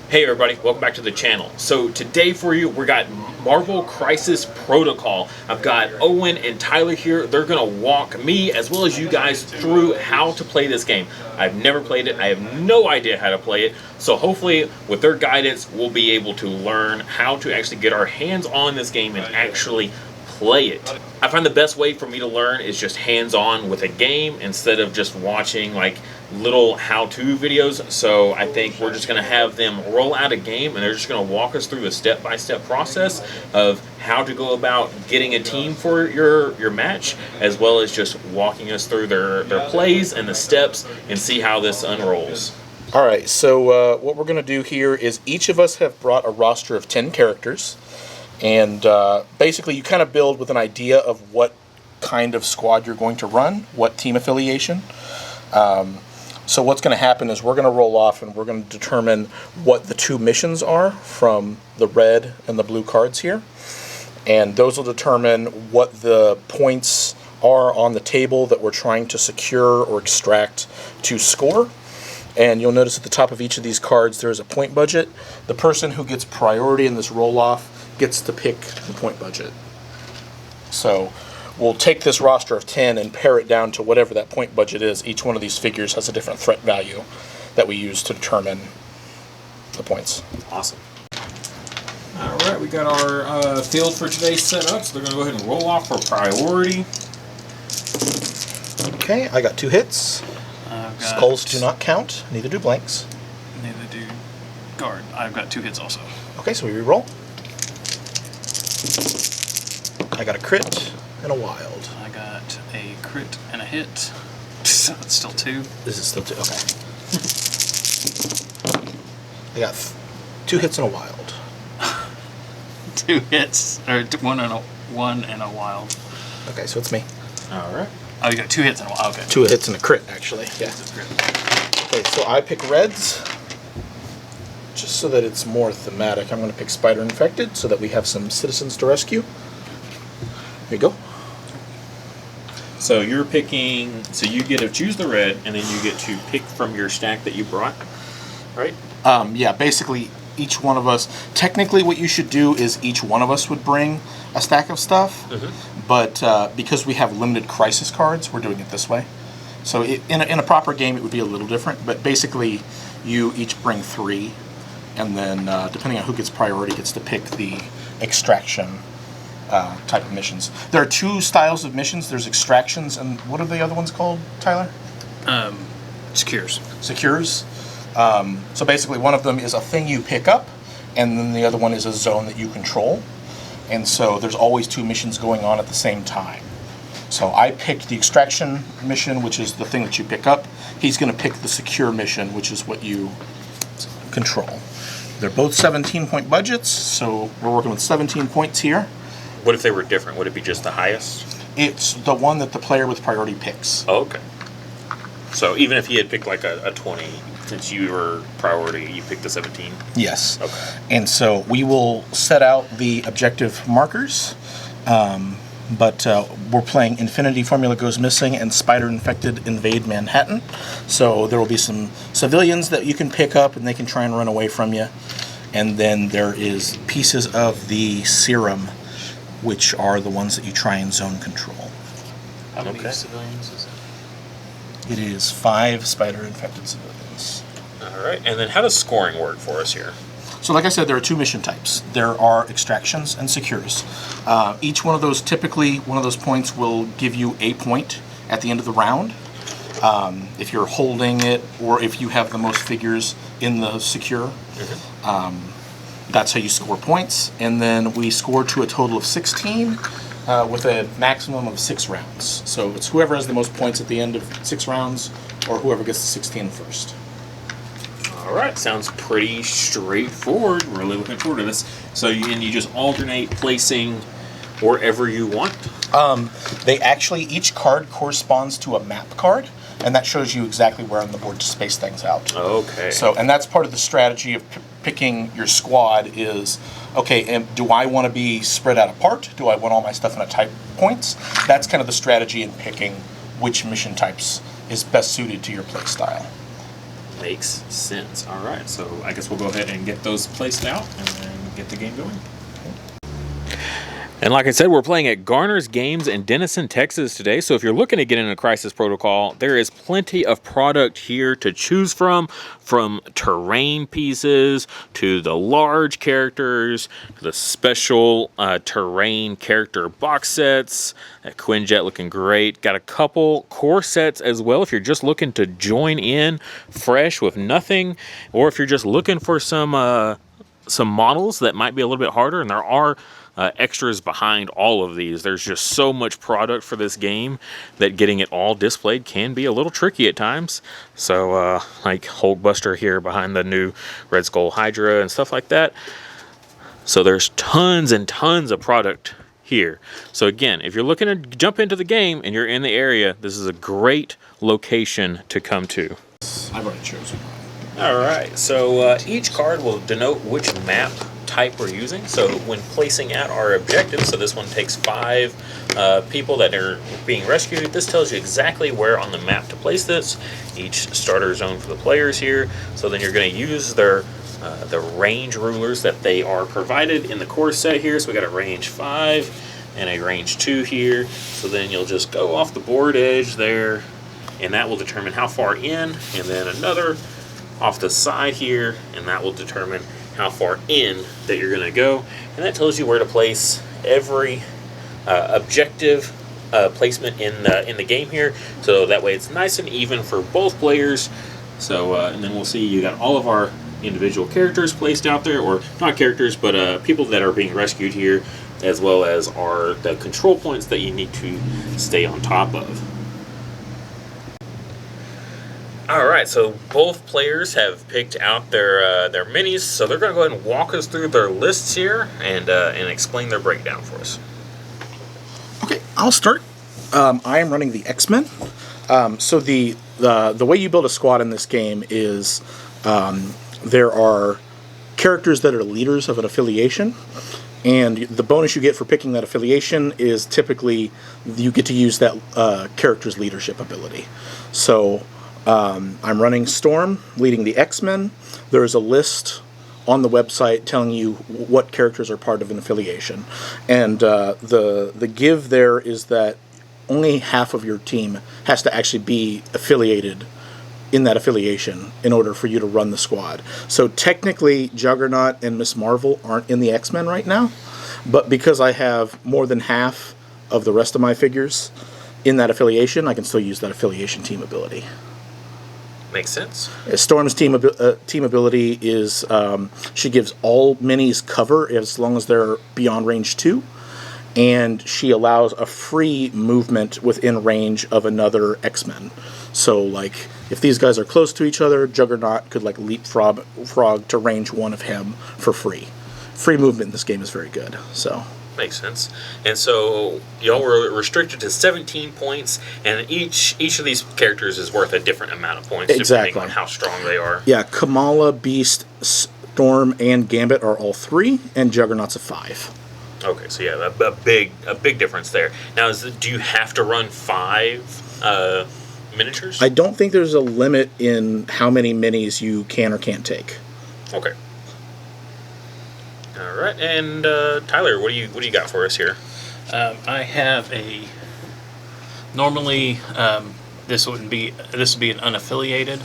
Hey everybody, welcome back to the channel. So today for you, we got Marvel Crisis Protocol. I've got Owen and Tyler here. They're gonna walk me as well as you guys through how to play this game. I've never played it. I have no idea how to play it. So hopefully with their guidance, we'll be able to learn how to actually get our hands on this game and actually play it. I find the best way for me to learn is just hands-on with a game instead of just watching like little how-to videos. So I think we're just going to have them roll out a game and they're just going to walk us through the step-by-step process of how to go about getting a team for your match, as well as just walking us through their plays and the steps and see how this unrolls. Alright, so what we're going to do here is each of us have brought a roster of 10 characters. And basically you kind of build with an idea of what kind of squad you're going to run, what team affiliation. So what's going to happen is we're going to roll off and we're going to determine what the two missions are from the red and the blue cards here. And those will determine what the points are on the table that we're trying to secure or extract to score. And you'll notice at the top of each of these cards there's a point budget. The person who gets priority in this roll-off gets to pick the point budget. So we'll take this roster of 10 and pare it down to whatever that point budget is. Each one of these figures has a different threat value that we use to determine the points. Awesome. All right, we got our field for today set up, so they're going to go ahead and roll off for priority. Okay, I got 2 hits. Skulls do not count, neither do blanks. Neither do guard. I've got 2 hits also. Okay, so we re-roll. I got a crit and a wild. I got a crit and a hit. So it's still 2. This is still 2, okay. I got 2 hits and a wild. 2 hits, or one and a wild. Okay, so it's me. All right. Oh, you got 2 hits and a wild. Okay. 2 hits and a crit, actually. Yeah. Okay, so I pick reds. Just so that it's more thematic, I'm going to pick Spider Infected so that we have some citizens to rescue. Here you go. So you're picking, so you get to choose the red and then you get to pick from your stack that you brought, right? Yeah, basically each one of us, technically what you should do is each one of us would bring a stack of stuff, but because we have limited crisis cards, we're doing it this way. So in a proper game it would be a little different, but basically you each bring 3, and then depending on who gets priority gets to pick the extraction type of missions. There are 2 styles of missions. There's extractions, and what are the other ones called, Tyler? Secures. Secures. So basically one of them is a thing you pick up, and then the other one is a zone that you control. And so there's always 2 missions going on at the same time. So I picked the extraction mission, which is the thing that you pick up. He's going to pick the secure mission, which is what you control. They're both 17-point budgets, so we're working with 17 points here. What if they were different? Would it be just the highest? It's the one that the player with priority picks. Oh, okay. So even if he had picked like a 20, since you were priority, you picked the 17? Yes. Okay. And so we will set out the objective markers, but we're playing Infinity Formula Goes Missing and Spider Infected Invade Manhattan. So there will be some civilians that you can pick up and they can try and run away from you. And then there is pieces of the serum, which are the ones that you try and zone control. How many civilians is it? It is 5 Spider Infected civilians. All right. And then how does scoring work for us here? So like I said, there are 2 mission types. There are extractions and secures. Each one of those, typically, one of those points will give you a point at the end of the round. If you're holding it, or if you have the most figures in the secure. That's how you score points. And then we score to a total of 16 with a maximum of 6 rounds. So it's whoever has the most points at the end of 6 rounds, or whoever gets to 16 first. All right, sounds pretty straightforward. Really looking forward to this. So you just alternate placing wherever you want? They actually, each card corresponds to a map card, and that shows you exactly where on the board to space things out. Okay. So, and that's part of the strategy of picking your squad is, okay, do I want to be spread out apart? Do I want all my stuff in a type points? That's kind of the strategy in picking which mission types is best suited to your play style. Makes sense. All right, so I guess we'll go ahead and get those placed out and then get the game going. And like I said, we're playing at Garner's Games in Denison, Texas today. So if you're looking to get into Crisis Protocol, there is plenty of product here to choose from terrain pieces to the large characters, to the special terrain character box sets. That Quinjet looking great. Got a couple core sets as well if you're just looking to join in fresh with nothing, or if you're just looking for some models that might be a little bit harder, and there are extras behind all of these. There's just so much product for this game that getting it all displayed can be a little tricky at times. So like Hulkbuster here behind the new Red Skull Hydra and stuff like that. So there's tons and tons of product here. So again, if you're looking to jump into the game and you're in the area, this is a great location to come to. I've already chosen. All right, so each card will denote which map type we're using. So when placing out our objectives, so this one takes 5 people that are being rescued. This tells you exactly where on the map to place this. Each starter zone for the players here. So then you're going to use their the range rulers that they are provided in the core set here. So we got a range 5 and a range 2 here. So then you'll just go off the board edge there, and that will determine how far in, and then another off the side here, and that will determine how far in that you're going to go. And that tells you where to place every objective placement in the game here, so that way it's nice and even for both players. So and then we'll see you got all of our individual characters placed out there, or not characters, but people that are being rescued here, as well as the control points that you need to stay on top of. All right, so both players have picked out their minis, so they're going to go ahead and walk us through their lists here and explain their breakdown for us. Okay, I'll start. I am running the X-Men. So the way you build a squad in this game is there are characters that are leaders of an affiliation, and the bonus you get for picking that affiliation is typically you get to use that character's leadership ability. So I'm running Storm, leading the X-Men. There's a list on the website telling you what characters are part of an affiliation. And the give there is that only half of your team has to actually be affiliated in that affiliation in order for you to run the squad. So technically, Juggernaut and Miss Marvel aren't in the X-Men right now, but because I have more than half of the rest of my figures in that affiliation, I can still use that affiliation team ability. Makes sense. Storm's team ability is she gives all minis cover as long as they're beyond range 2, and she allows a free movement within range of another X-Men. So, like, if these guys are close to each other, Juggernaut could like leapfrog to range 1 of him for free. Free movement in this game is very good. So. Makes sense. And so y'all were restricted to 17 points, and each of these characters is worth a different amount of points depending on how strong they are. Yeah, Kamala, Beast, Storm, and Gambit are all 3, and Juggernaut's a 5. Okay, so yeah, a big difference there. Now, do you have to run 5 miniatures? I don't think there's a limit in how many minis you can or can't take. Okay. All right, and Tyler, what do you got for us here? I have normally this would be an unaffiliated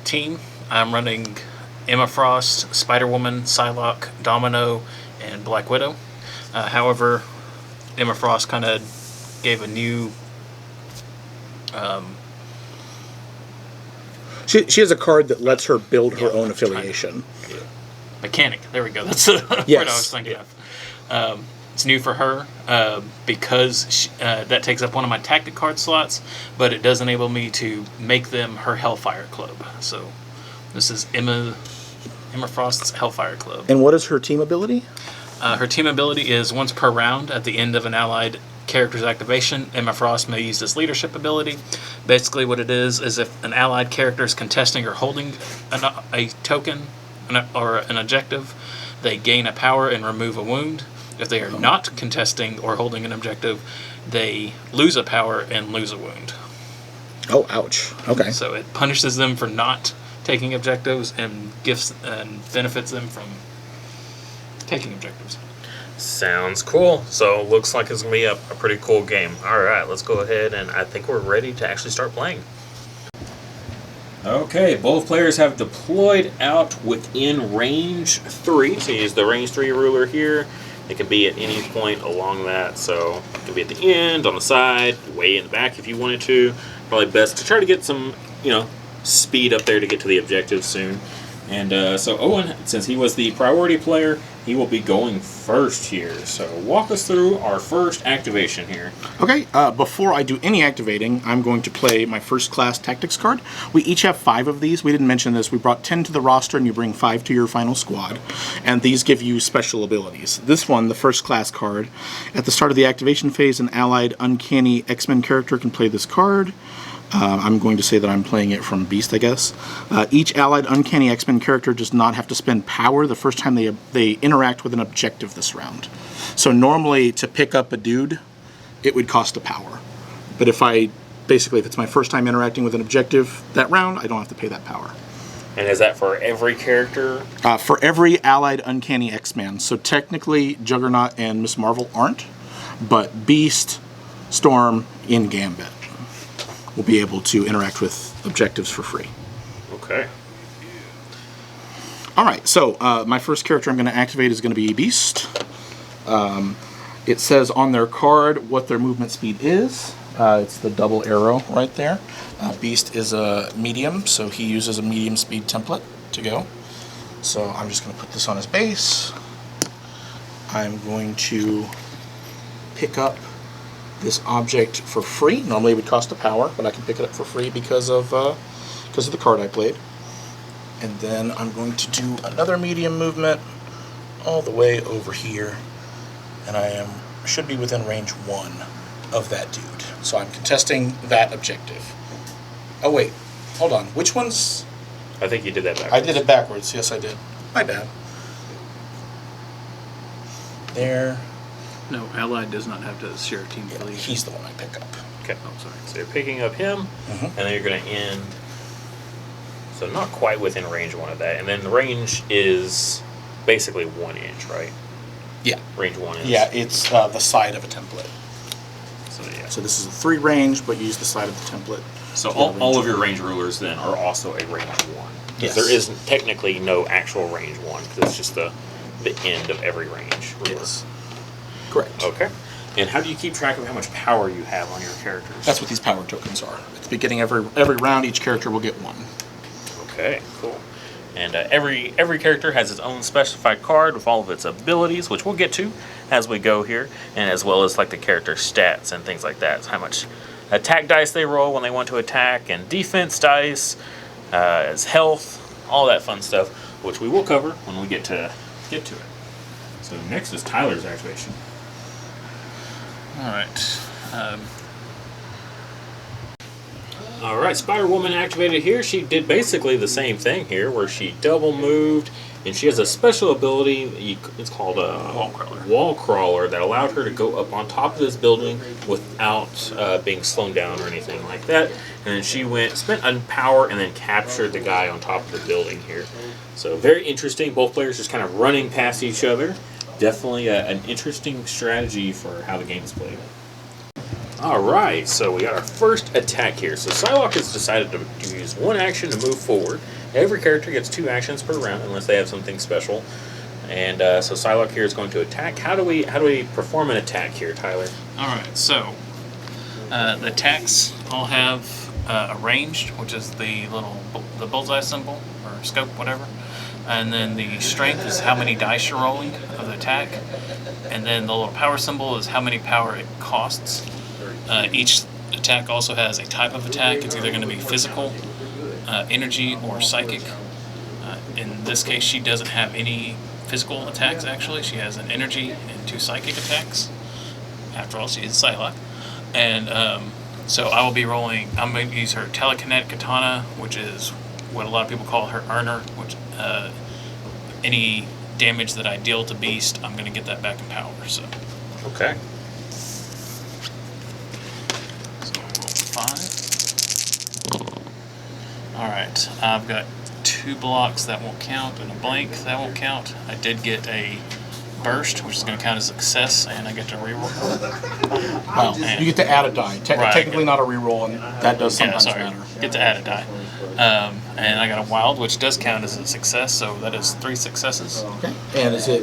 team. I'm running Emma Frost, Spider-Woman, Psylocke, Domino, and Black Widow. However, Emma Frost kind of gave a new She has a card that lets her build her own affiliation. Mechanic. There we go. That's the word I was thinking of. It's new for her because that takes up one of my tactic card slots, but it does enable me to make them her Hellfire Club. So this is Emma Frost's Hellfire Club. And what is her team ability? Her team ability is once per round at the end of an allied character's activation, Emma Frost may use this leadership ability. Basically what it is if an allied character is contesting or holding a token or an objective, they gain a power and remove a wound. If they are not contesting or holding an objective, they lose a power and lose a wound. Oh, ouch. Okay. So it punishes them for not taking objectives and gifts and benefits them from taking objectives. Sounds cool. So looks like it's going to be a pretty cool game. All right, let's go ahead, and I think we're ready to actually start playing. Okay, both players have deployed out within range 3. So you use the range 3 ruler here. It can be at any point along that, so it can be at the end, on the side, way in the back if you wanted to. Probably best to try to get some, speed up there to get to the objective soon. And so Owen, since he was the priority player, he will be going first here. So walk us through our first activation here. Okay, before I do any activating, I'm going to play my first class tactics card. We each have 5 of these. We didn't mention this. We brought 10 to the roster, and you bring 5 to your final squad. And these give you special abilities. This one, the first class card, at the start of the activation phase, an allied uncanny X-Men character can play this card. I'm going to say that I'm playing it from Beast, I guess. Each allied uncanny X-Men character does not have to spend power the first time they interact with an objective this round. So normally, to pick up a dude, it would cost a power. But if it's my first time interacting with an objective that round, I don't have to pay that power. And is that for every character? For every allied uncanny X-Man. So technically, Juggernaut and Miss Marvel aren't, but Beast, Storm, in Gambit will be able to interact with objectives for free. Okay. All right, so my first character I'm going to activate is going to be Beast. It says on their card what their movement speed is. It's the double arrow right there. Beast is a medium, so he uses a medium speed template to go. So I'm just going to put this on his base. I'm going to pick up this object for free. Normally it would cost a power, but I can pick it up for free because of the card I played. And then I'm going to do another medium movement all the way over here, and I should be within range 1 of that dude. So I'm contesting that objective. Oh wait, hold on. Which one's? I think you did that backwards. I did it backwards. Yes, I did. My bad. There. No, Allied does not have to share a team Yeah, lead. he's the one I pick up. Okay. Oh, sorry. So you're picking up him, Mhm. and then you're going to end. So not quite within range 1 of that. And then the range is basically 1 inch, right? Yeah. Range 1 is. Yeah, it's the side of a template. So yeah. So this is a 3 range, but use the side of the template. So Yeah, all of range your range rulers then are also a range 1. Because Yes. there is technically no actual range 1, because it's just the end of every range ruler. Yes. Correct. Okay. And how do you keep track of how much power you have on your characters? That's what these power tokens are. At the beginning of every round, each character will get 1. Okay, cool. And every character has its own specified card with all of its abilities, which we'll get to as we go here, and as well as like the character stats and things like that. So how much attack dice they roll when they want to attack, and defense dice, as health, all that fun stuff, which we will cover when we get to it. So next is Tyler's activation. All right. All right, Spider-Woman activated here. She did basically the same thing here, where she double moved, and she has a special ability. It's called a wall crawler that allowed her to go up on top of this building without being slowed down or anything like that. And then she spent on power, and then captured the guy on top of the building here. So very interesting. Both players just kind of running past each other. Definitely an interesting strategy for how the game is played. Alright, so we got our first attack here. So Psylocke has decided to use 1 action to move forward. Every character gets 2 actions per round unless they have something special. And so Psylocke here is going to attack. How do we perform an attack here, Tyler? All right. So the attacks all have a ranged, which is the bullseye symbol or scope, whatever. And then the strength is how many dice you're rolling of the attack. And then the little power symbol is how many power it costs. Each attack also has a type of attack. It's either going to be physical, energy, or psychic. In this case, she doesn't have any physical attacks, actually. She has an energy and 2 psychic attacks. After all, she is Psylocke. And so I will be rolling, I'm going to use her telekinetic katana, which is what a lot of people call her earner, which any damage that I deal to Beast, I'm going to get that back in power. So. Okay. 5. Alright, I've got 2 blocks, that won't count, and a blank, that won't count. I did get a burst, which is going to count as a success, and I get to reroll. Wow. You get to add a die. Right. Technically not a reroll, and that does sometimes sorry. matter. Get to add a die. And I got a wild, which does count as a success, so that is 3 successes. Okay. And is it,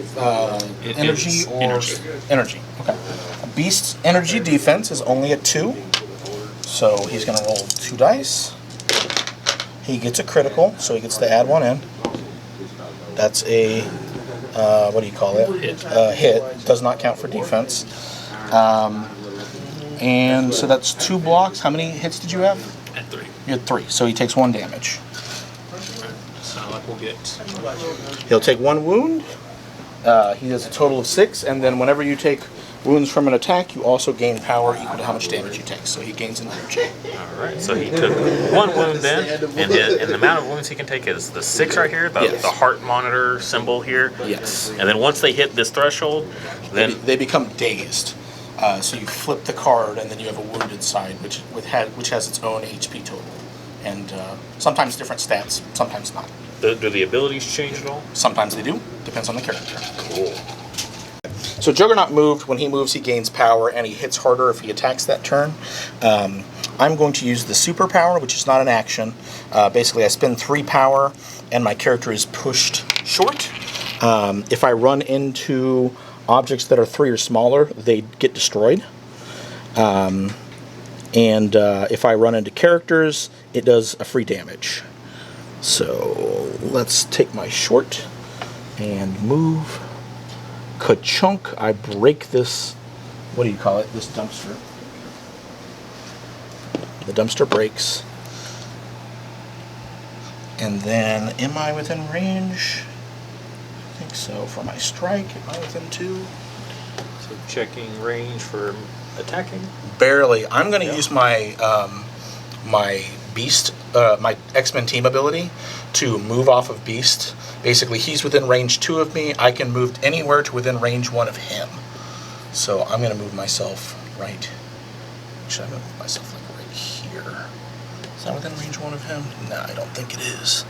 It energy is or energy. energy? Okay. A beast's energy defense is only a 2, so he's going to roll 2 dice. He gets a critical, so he gets to add 1 in. That's a what do you call it? Hit. Does not count for defense. And so that's 2 blocks. How many hits did you have? At 3. You had 3, so he takes 1 damage. So like we'll get. He'll take 1 wound. He does a total of 6, and then whenever you take wounds from an attack, you also gain power equal to how much damage you take. So he gains an energy. All right, so he took 1 wound then, and the amount of wounds he can take is the 6 right here, Yes. the heart monitor symbol here. Yes. And then once they hit this threshold, then They become dazed. So you flip the card, and then you have a wounded side, which has its own HP total, and sometimes different stats, sometimes not. do the abilities change at all? Sometimes they do. Depends on the character. Cool. So Juggernaut moved. When he moves, he gains power, and he hits harder if he attacks that turn. I'm going to use the superpower, which is not an action. Basically, I spend 3 power, and my character is pushed short. If I run into objects that are 3 or smaller, they get destroyed. And if I run into characters, it does a free damage. So let's take my short and move. Ka-chunk, I break this, what do you call it, this dumpster. The dumpster breaks. And then, am I within range? I think so. For my strike, am I within 2? So checking range for attacking. Barely. I'm going to use my my beast, my X-Men team ability to move off of beast. Basically, he's within range 2 of me. I can move anywhere to within range 1 of him. So I'm going to move myself right. Actually, I'm going to move myself like right here. Is that within range 1 of him? No, I don't think it is.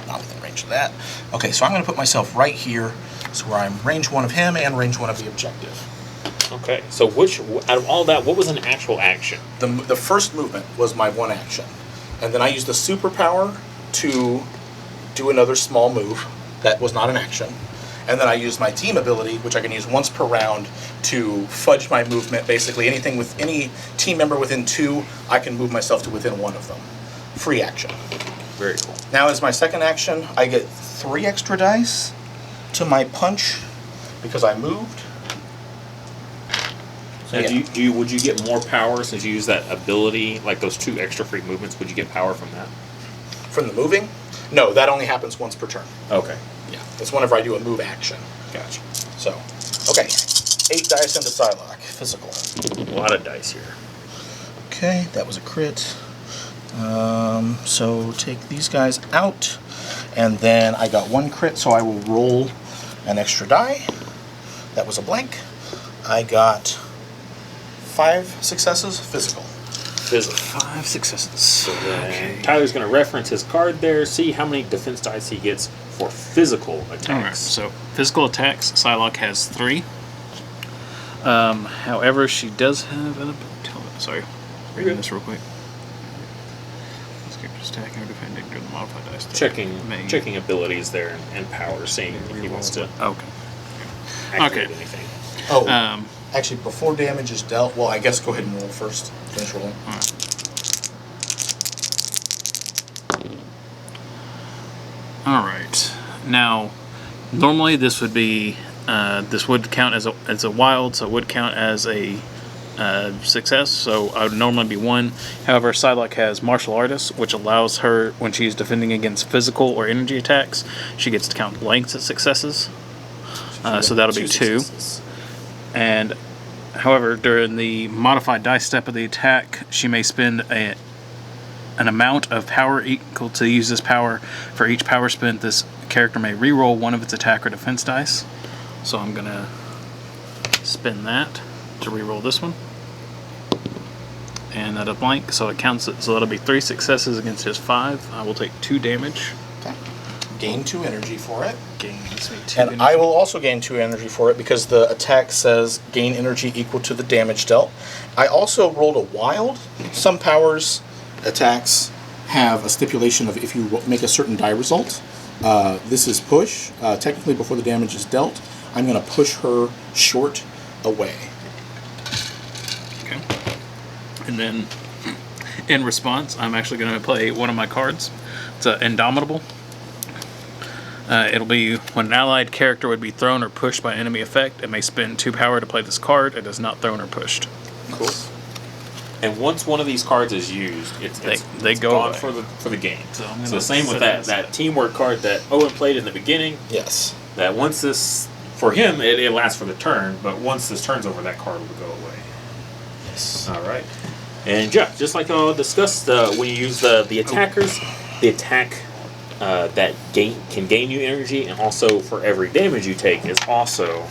Not within range of that. Okay, so I'm going to put myself right here, so where I'm range 1 of him and range 1 of the objective. Okay, so which out of all that, what was an actual action? The first movement was my 1 action. And then I used the superpower to do another small move. That was not an action. And then I used my team ability, which I can use once per round, to fudge my movement. Basically, anything with any team member within 2, I can move myself to within 1 of them. Free action. Very cool. Now, as my second action, I get 3 extra dice to my punch because I moved. So, Now, yeah. would you get more power since you use that ability, like those 2 extra free movements? Would you get power from that? From the moving? No, that only happens once per turn. Okay, Yeah, it's whenever I do a move action. gotcha. So, okay. 8 dice into Psylocke. Physical. A lot of dice here. Okay, that was a crit. So take these guys out. And then I got 1 crit, so I will roll an extra die. That was a blank. I got 5 successes. Physical. Physical. 5 successes. So then Tyler's going to reference his card there, see how many defense dice he gets for physical attacks. Alright, so physical attacks, Psylocke has 3. However, she does have an ability. Sorry, reading this real quick. This character's attacking or defending during the modified dice. Checking abilities there and power, seeing if he wants to Okay. activate Okay. anything. Oh, actually, before damage is dealt, well, I guess go ahead and roll first. Finish rolling. Alright. Now, normally this would be, this would count as a wild, so it would count as a success, so I would normally be 1. However, Psylocke has Martial Artist, which allows her, when she's defending against physical or energy attacks, she gets to count blanks as successes. So that'll be 2. successes. And, however, during the modified dice step of the attack, she may spend an amount of power equal to use this power. For each power spent, this character may reroll 1 of its attack or defense dice. So I'm going to spend that to reroll this one. And and that a blank, so it counts it. So that'll be 3 successes against his 5. I will take 2 damage. Okay. Gain 2 energy for it. Gains me 2 And energy. I will also gain 2 energy for it because the attack says gain energy equal to the damage dealt. I also rolled a wild. Some powers, attacks, have a stipulation of if you make a certain die result. This is push. Technically, before the damage is dealt, I'm going to push her short away. Okay. And then, in response, I'm actually going to play one of my cards. It's Indomitable. It'll be when an allied character would be thrown or pushed by enemy effect, it may spend 2 power to play this card. It is not thrown or pushed. Cool. And once one of these cards is used, They it's go gone away. for the game. So I'm So gonna same with set that teamwork card that Owen played in the beginning. Yes. That once this, for him, it lasts for the turn, but once this turn's over, that card will go away. Yes. All right. And Jeff, just like I discussed, when you use the attackers, the attack that can gain you energy, and also for every damage you take is also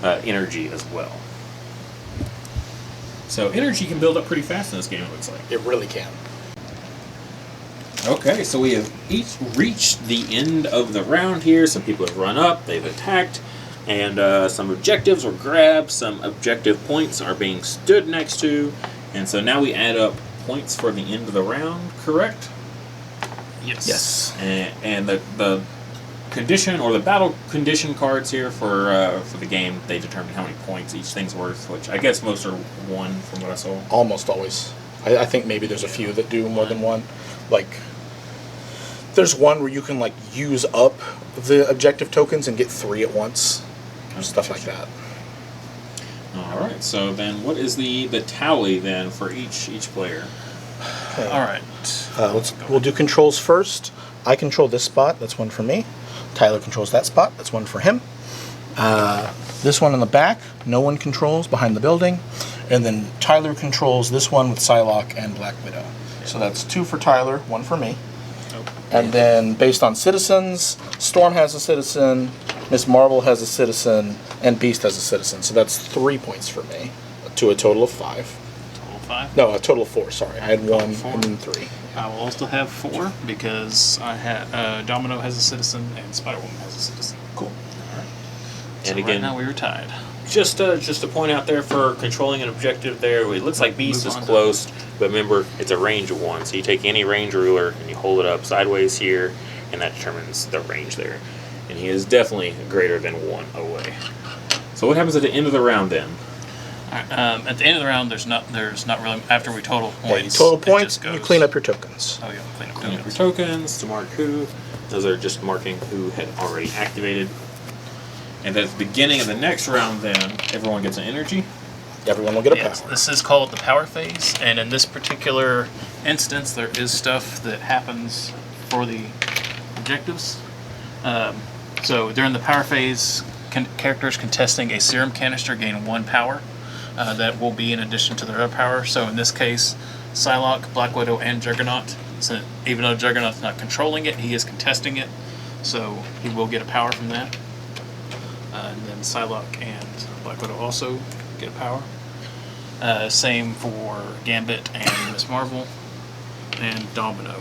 energy as well. So energy can build up pretty fast in this game, it looks like. It really can. Okay, so we have each reached the end of the round here. Some people have run up, they've attacked, and some objectives were grabbed, some objective points are being stood next to, and so now we add up points for the end of the round, correct? Yes. And the condition or the battle condition cards here for the game, they determine how many points each thing's worth, which I guess most are 1 from what I saw. Almost always. I think maybe there's a few that do more than 1. Like, there's one where you can like use up the objective tokens and get 3 at once. Stuff like that. All right. So then, what is the tally then for each player? Okay. All right. We'll do controls first. I control this spot. That's 1 for me. Tyler controls that spot. That's 1 for him. This one in the back, no one controls behind the building. And then Tyler controls this one with Psylocke and Black Widow. So that's 2 for Tyler, 1 for me. And then based on citizens, Storm has a citizen, Miss Marvel has a citizen, and Beast has a citizen. So that's 3 points for me, to a total of 5. Total 5. No, a total of 4, sorry. I had 1 4. and then 3. I will also have 4 because I had Domino has a citizen and Spider-Woman has a citizen. Cool. So And again, right now we were tied. just to point out there for controlling an objective there, it looks like Beast Move is on close, but remember, it's a range of 1. So you take any range ruler and you hold it up sideways here, and that determines the range there. And he is definitely greater than 1 away. So what happens at the end of the round then? All right, at the end of the round, there's not really after we total Yeah, you points. total it points, just you goes- clean up your tokens. Oh yeah, clean up Clean up your tokens. tokens to mark who. Those are just marking who had already activated. And at the beginning of the next round then, everyone gets an energy. Everyone will get a Yes, power. this is called the power phase, and in this particular instance, there is stuff that happens for the objectives. So during the power phase, characters contesting a serum canister gain 1 power. That will be in addition to their other power. So in this case, Psylocke, Black Widow, and Juggernaut. So even though Juggernaut's not controlling it, he is contesting it. So he will get a power from that. And then Psylocke and Black Widow also get a power. Same for Gambit and Miss Marvel and Domino.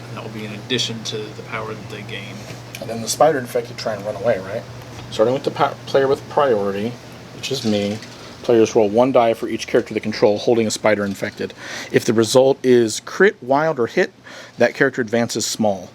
And that will be in addition to the power that they gain. And then the spider infected try and run away, right? Starting with the player with priority, which is me. Players roll 1 die for each character they control holding a spider infected. If the result is crit, wild, or hit, that character advances small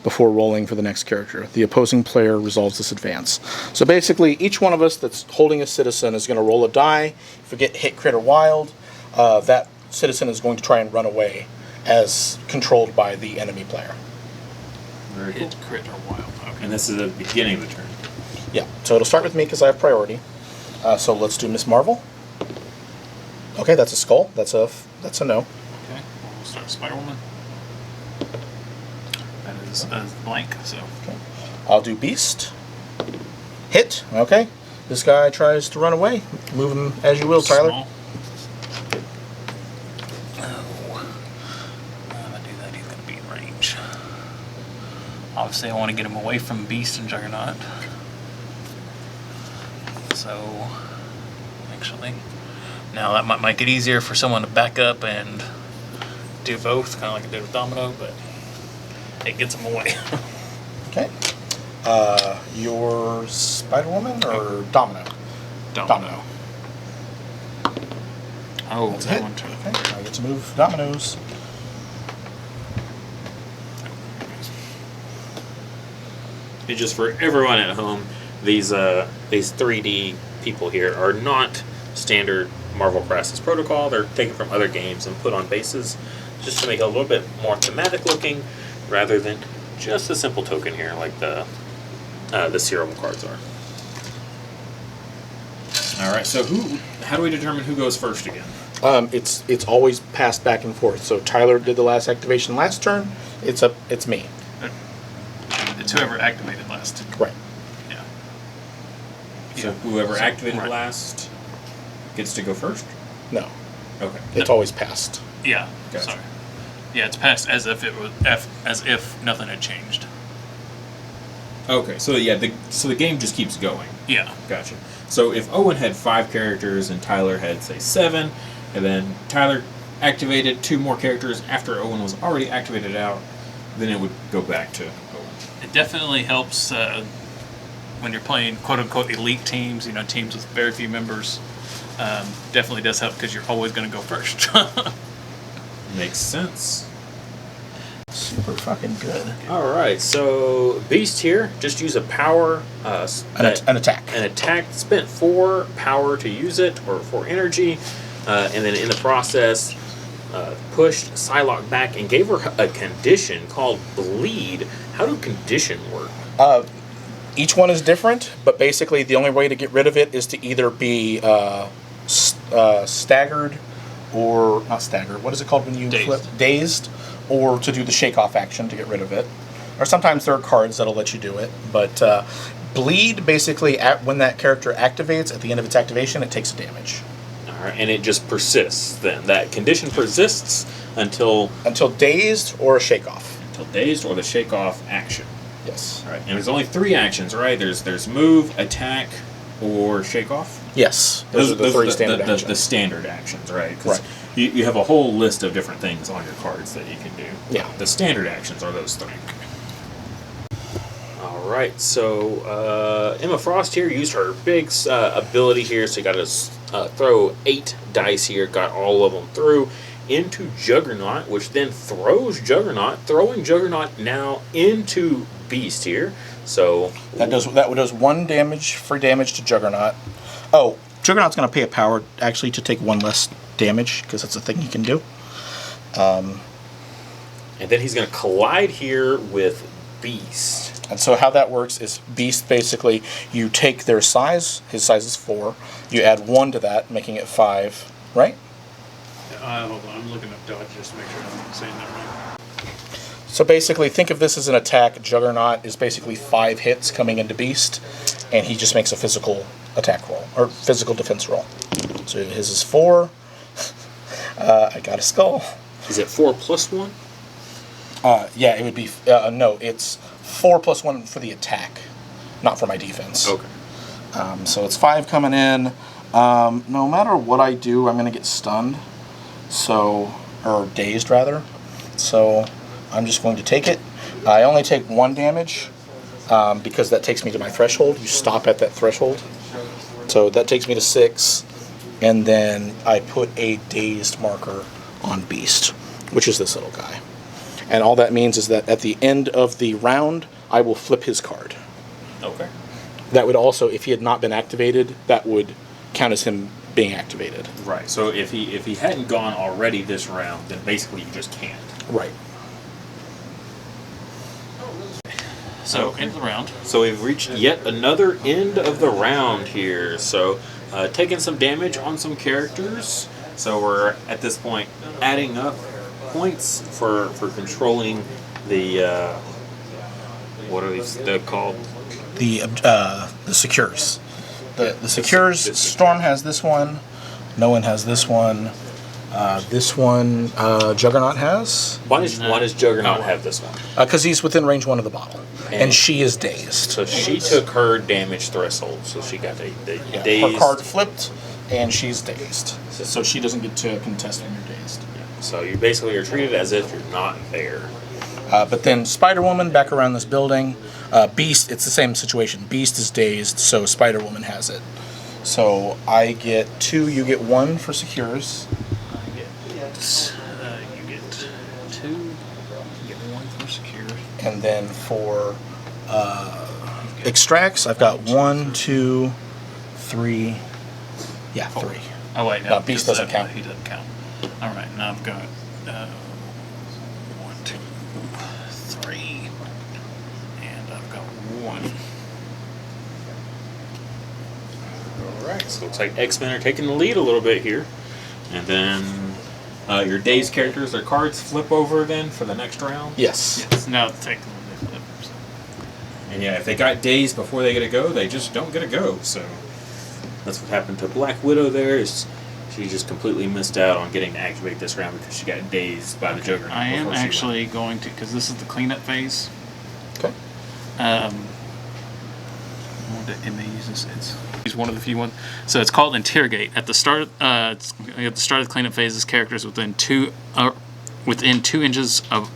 before rolling for the next character. The opposing player resolves this advance. So basically, each one of us that's holding a citizen is going to roll a die. If we get hit, crit, or wild, that citizen is going to try and run away as controlled by the enemy player. Very cool. Hit, crit, or wild. Okay. And this is the beginning of the turn. Yeah, so it'll start with me because I have priority. So let's do Miss Marvel. Okay, that's a skull. That's a no. Okay, we'll start with Spider-Woman. That is blank, so. Okay. I'll do Beast. Hit. Okay. This guy tries to run away. Move him as you will, Tyler. Small. Oh. If I do that, he's going to be in range. Obviously, I want to get him away from Beast and Juggernaut. So, actually, Now that might make it easier for someone to back up and do both, kind of like I did with Domino, but it gets them away. Okay. Your Spider-Woman or Domino? Domino. Oh, That's a that hit. one too. Okay. I get to move dominoes. And just for everyone at home, these 3D people here are not standard Marvel Crisis Protocol. They're taken from other games and put on bases just to make it a little bit more thematic looking, rather than just a simple token here like the serum cards are. All right. So how do we determine who goes first again? It's always passed back and forth. So Tyler did the last activation last turn. It's me. It's whoever activated last. Right. Yeah. So whoever activated right. last gets to go first? No. Okay. It's always passed. Yeah. Gotcha. Sorry. Yeah, it's passed as if nothing had changed. Okay. So yeah, the game just keeps going. Yeah. Gotcha. So if Owen had 5 characters and Tyler had, say, 7, and then Tyler activated 2 more characters after Owen was already activated out, then it would go back to Owen. It definitely helps when you're playing quote-unquote elite teams, teams with very few members. Definitely does help because you're always going to go first. Makes sense. Super fucking good. All right. So Beast here, just use a power. An attack. An attack. Spent 4 power to use it, or 4 energy, and then in the process, pushed Psylocke back and gave her a condition called Bleed. How do condition work? Each one is different, but basically the only way to get rid of it is to either be staggered, or not staggered. What is it called when you Dazed. flip? Dazed, or to do the shake off action to get rid of it. Or sometimes there are cards that'll let you do it, but bleed basically when that character activates at the end of its activation, it takes a damage. All right, and it just persists. Then that condition persists until Dazed or a shake off. until dazed or the shake off action. Yes. All right, and there's only 3 actions, right? There's move, attack, or shake off. Yes. Those are the 3 standard actions. The standard actions, right? 'Cause Right. You have a whole list of different things on your cards that you can do. Yeah. The standard actions are those 3. All right, so Emma Frost here used her big ability here, so you got to throw 8 dice here, got all of them through into Juggernaut, which then throws Juggernaut, throwing Juggernaut now into Beast here. So That does 1 free damage to Juggernaut. Oh, Juggernaut's going to pay a power actually to take 1 less damage because that's a thing he can do. and then he's going to collide here with Beast. And so how that works is Beast basically you take their size. His size is 4. You add 1 to that, making it 5. Right? Hold on, I'm looking up dodge just to make sure I'm saying that right. So basically, think of this as an attack. Juggernaut is basically 5 hits coming into Beast, and he just makes a physical attack roll or physical defense roll. So his is 4. I got a skull. Is it 4 plus 1? Yeah, it would be no. It's 4 plus 1 for the attack, not for my defense. Okay. So it's 5 coming in. No matter what I do, I'm going to get stunned. Or dazed rather. So I'm just going to take it. I only take 1 damage because that takes me to my threshold. You stop at that threshold. So that takes me to 6. And then I put a dazed marker on Beast, which is this little guy. And all that means is that at the end of the round, I will flip his card. Okay. That would also, if he had not been activated, that would count as him being activated. Right. So if he hadn't gone already this round, then basically you just can't. Right. So, end of the round. So we've reached yet another end of the round here. So taking some damage on some characters. So we're at this point adding up points for controlling the what are these called? The secures. The secures. Storm has this one. No one has this one. This one Juggernaut has. Why does Juggernaut have this one? Because he's within range 1 of the bottle. And she is dazed. So she took her damage threshold. So she got the Yeah, dazed. her card flipped, and she's dazed, so she doesn't get to contest when you're dazed. So you basically are treated as if you're not there. But then Spider-Woman back around this building. Beast, it's the same situation. Beast is dazed, so Spider-Woman has it. So I get 2, you get 1 for secures. You get 2. You get 1 for secure. And then for extracts, I've got 1, 2, 3. Yeah, 3. Oh wait, No, Beast doesn't count. He doesn't count. All right, now I've got 1, 2, 3, and I've got 1. All right, so it looks like X-Men are taking the lead a little bit here. And then your dazed characters, their cards flip over then for the next round. Yes. Yes. Now technically they flip. So. And yeah, if they got dazed before they get a go, they just don't get a go. So that's what happened to Black Widow there. Is she just completely missed out on getting to activate this round because she got dazed by the Juggernaut. I am before she actually going to, because this is the cleanup phase. Okay. It may use this. It's one of the few ones. So it's called Interrogate. At the start, at the start of the cleanup phase, this character is within 2 inches of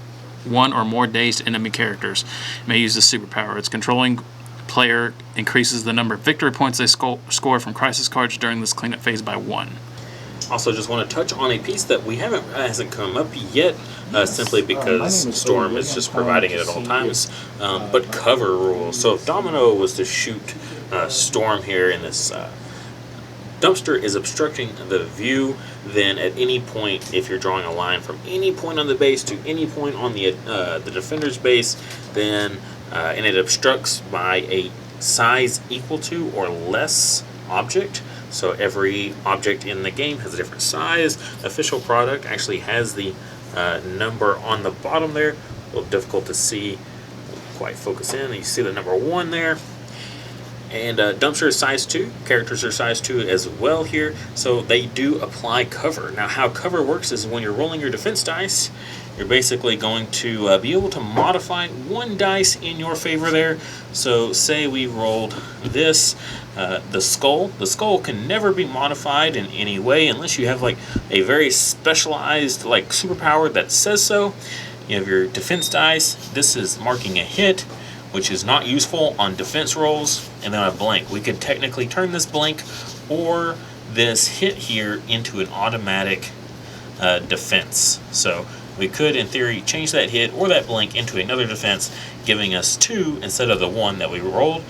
1 or more dazed enemy characters. It may use this superpower. Its controlling player increases the number of victory points they score from crisis cards during this cleanup phase by 1. Also, just want to touch on a piece that hasn't come up yet, simply because Storm is just providing it at all times. But cover rules. So if Domino was to shoot Storm here in this dumpster is obstructing the view, then at any point, if you're drawing a line from any point on the base to any point on the defender's base, then and it obstructs by a size equal to or less object. So every object in the game has a different size. Official product actually has the number on the bottom there. A little difficult to see. Won't quite focus in. You see the number 1 there. And dumpster is size 2. Characters are size 2 as well here. So they do apply cover. Now how cover works is when you're rolling your defense dice, you're basically going to be able to modify 1 dice in your favor there. So say we rolled this, the skull. The skull can never be modified in any way unless you have like a very specialized like superpower that says so. You have your defense dice. This is marking a hit, which is not useful on defense rolls, and then a blank. We could technically turn this blank or this hit here into an automatic defense. So we could, in theory, change that hit or that blank into another defense, giving us 2 instead of the 1 that we rolled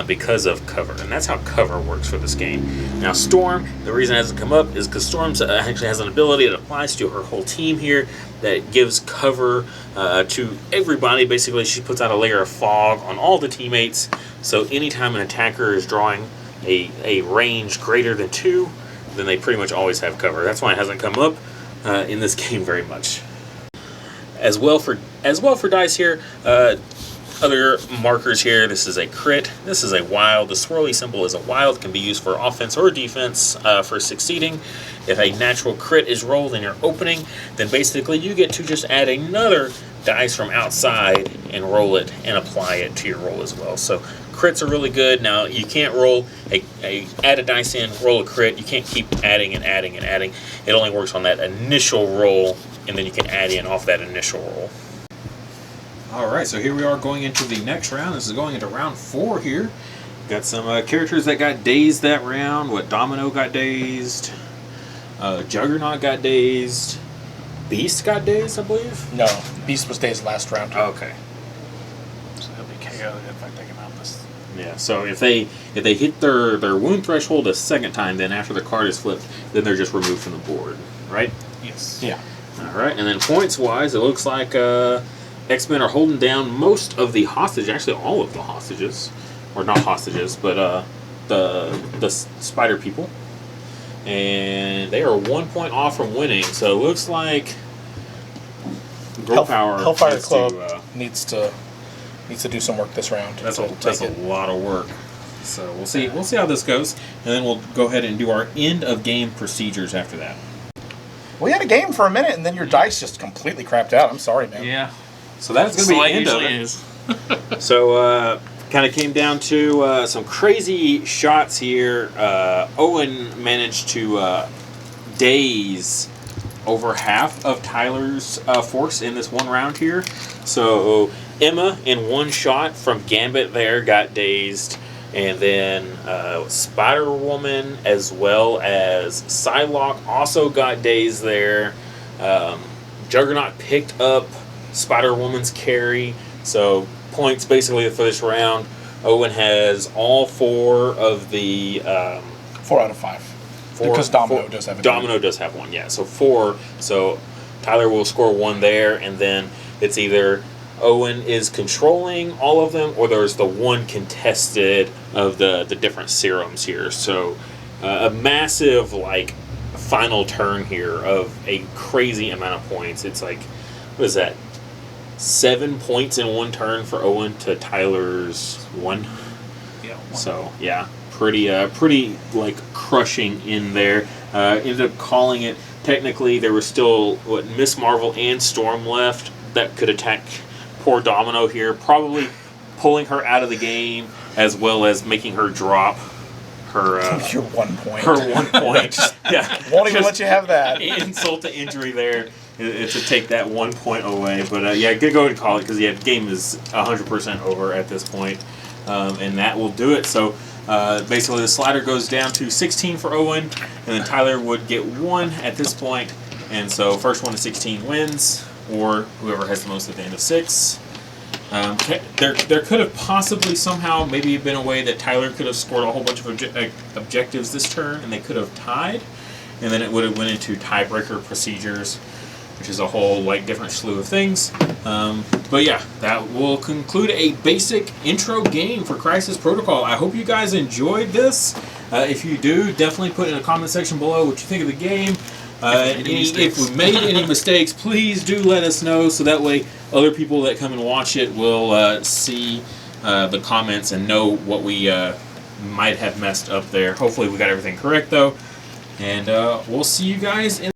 because of cover. And that's how cover works for this game. Now Storm, the reason it hasn't come up is because Storm actually has an ability that applies to her whole team here that gives cover to everybody. Basically, she puts out a layer of fog on all the teammates. So anytime an attacker is drawing a range greater than 2, then they pretty much always have cover. That's why it hasn't come up in this game very much. As well for dice here, other markers here. This is a crit. This is a wild. The swirly symbol is a wild. Can be used for offense or defense for succeeding. If a natural crit is rolled in your opening, then basically you get to just add another dice from outside and roll it and apply it to your roll as well. So crits are really good. Now you can't roll add a dice in, roll a crit. You can't keep adding and adding and adding. It only works on that initial roll, and then you can add in off that initial roll. Alright, so here we are going into the next round. This is going into round 4 here. Got some characters that got dazed that round. Domino got dazed. Juggernaut got dazed. Beast got dazed, I believe? No, Beast was dazed last round. Okay. So he'll be KO'd if I take him out this. Yeah, so if they hit their wound threshold a second time, then after the card is flipped, then they're just removed from the board, right? Yes. Yeah. Alright, and then points-wise, it looks like X-Men are holding down most of the hostages, actually all of the hostages. Or not hostages, but the spider people. And they are 1 point off from winning, so it looks like Hellfire Club needs to do some work this round. That's a lot of work. So we'll see how this goes, and then we'll go ahead and do our end of game procedures after that. We had a game for a minute, and then your dice just completely crapped out. I'm sorry, man. Yeah. So that's going to be the end of it. Is. So Kind of came down to some crazy shots here. Owen managed to daze over half of Tyler's force in this one round here. So Emma, in one shot from Gambit there, got dazed. And then Spider-Woman as well as Psylocke also got dazed there. Juggernaut picked up Spider-Woman's carry. So points basically for this round. Owen has all 4 of the... 4 out of 5. Because Domino does have a Domino does have one, yeah. So 4. So Tyler will score 1 there, and then it's either Owen is controlling all of them, or there's the one contested of the different serums here. So a massive, like, final turn here of a crazy amount of points. It's like, what is that? 7 points in one turn for Owen to Tyler's 1. Yeah. 1. So yeah, pretty like crushing in there. Ended up calling it. Technically, there was still Miss Marvel and Storm left that could attack poor Domino here, probably pulling her out of the game as well as making her drop her your 1 point. Her 1 point. Yeah, Won't even let you have that. Insult to injury there. To take that 1 point away. But yeah, go ahead and call it because the game is 100% over at this point. And that will do it. So basically the slider goes down to 16 for Owen, and then Tyler would get 1 at this point. And so first one to 16 wins, or whoever has the most at the end of 6. There could have possibly somehow maybe been a way that Tyler could have scored a whole bunch of objectives this turn, and they could have tied. And then it would have went into tiebreaker procedures, which is a whole different slew of things. But yeah, that will conclude a basic intro game for Crisis Protocol. I hope you guys enjoyed this. If you do, definitely put in the comment section below what you think of the game. If we made any mistakes, please do let us know, so that way other people that come and watch it will see the comments and know what we might have messed up there. Hopefully we got everything correct though. And we'll see you guys in